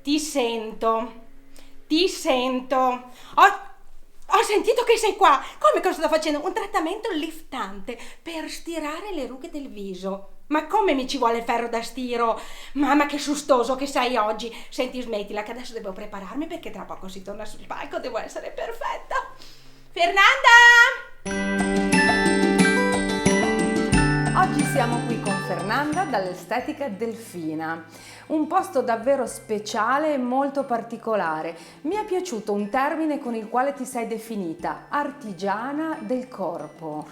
Ti sento. Ho sentito che sei qua. Come cosa sto facendo? Un trattamento liftante per stirare le rughe del viso. Ma come mi ci vuole il ferro da stiro? Mamma, che sustoso che sei oggi. Senti, smettila che adesso devo prepararmi perché tra poco si torna sul palco, devo essere perfetta. Fernanda! Oggi siamo qui con Fernanda dall'Estetica Delfina, un posto davvero speciale e molto particolare. Mi è piaciuto un termine con il quale ti sei definita, artigiana del corpo.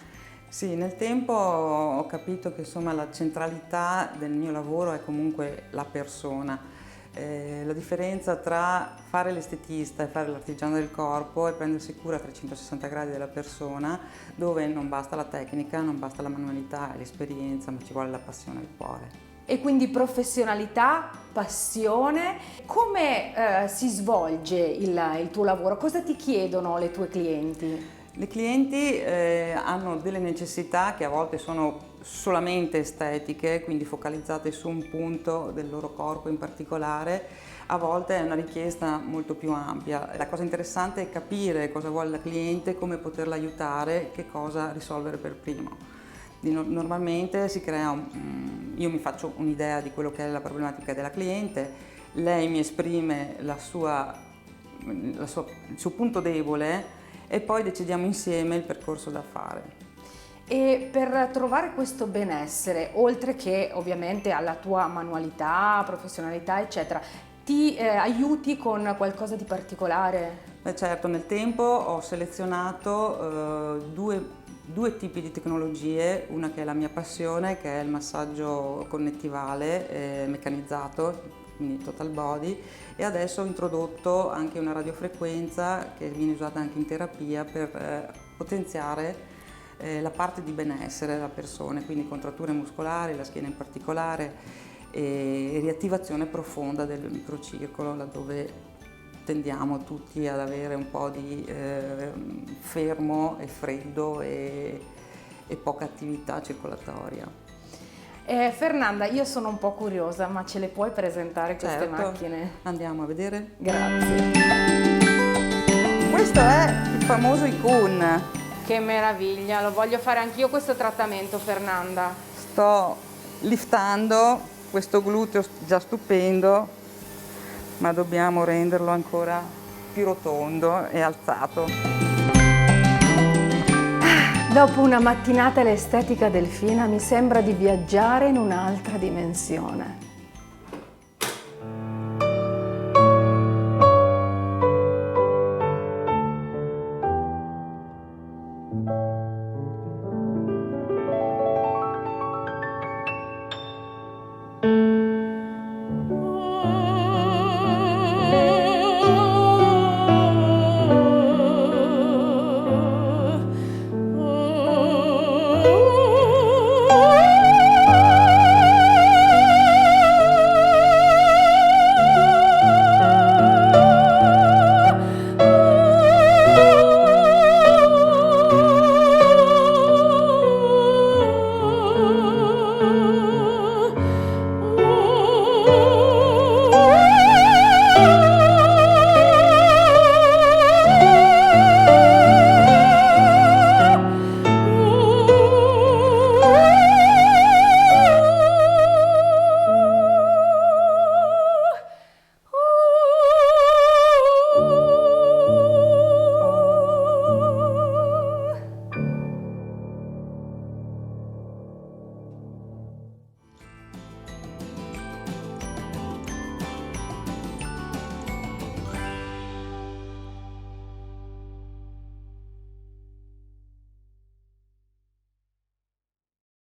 Sì, nel tempo ho capito che insomma la centralità del mio lavoro è comunque la persona. La differenza tra fare l'estetista e fare l'artigiano del corpo è prendersi cura a 360 gradi della persona, dove non basta la tecnica, non basta la manualità e l'esperienza, ma ci vuole la passione e il cuore. E quindi professionalità, passione. Come si svolge il tuo lavoro? Cosa ti chiedono le tue clienti? Le clienti hanno delle necessità che a volte sono solamente estetiche, quindi focalizzate su un punto del loro corpo in particolare, a volte è una richiesta molto più ampia. La cosa interessante è capire cosa vuole la cliente, come poterla aiutare, che cosa risolvere per primo. Normalmente si crea io mi faccio un'idea di quello che è la problematica della cliente, lei mi esprime il suo punto debole e poi decidiamo insieme il percorso da fare. E per trovare questo benessere, oltre che ovviamente alla tua manualità, professionalità, eccetera, ti aiuti con qualcosa di particolare? Beh, certo, nel tempo ho selezionato due tipi di tecnologie, una che è la mia passione, che è il massaggio connettivale meccanizzato, quindi total body, e adesso ho introdotto anche una radiofrequenza che viene usata anche in terapia per potenziare la parte di benessere della persona, quindi contratture muscolari, la schiena in particolare, e riattivazione profonda del microcircolo, laddove tendiamo tutti ad avere un po' di fermo e freddo e poca attività circolatoria. Fernanda, io sono un po' curiosa, ma ce le puoi presentare queste Certo. macchine? Andiamo a vedere? Grazie. Questo è il famoso Icun. Che meraviglia, lo voglio fare anch'io questo trattamento, Fernanda. Sto liftando questo gluteo già stupendo, ma dobbiamo renderlo ancora più rotondo e alzato. Dopo una mattinata all'Estetica Delfina mi sembra di viaggiare in un'altra dimensione.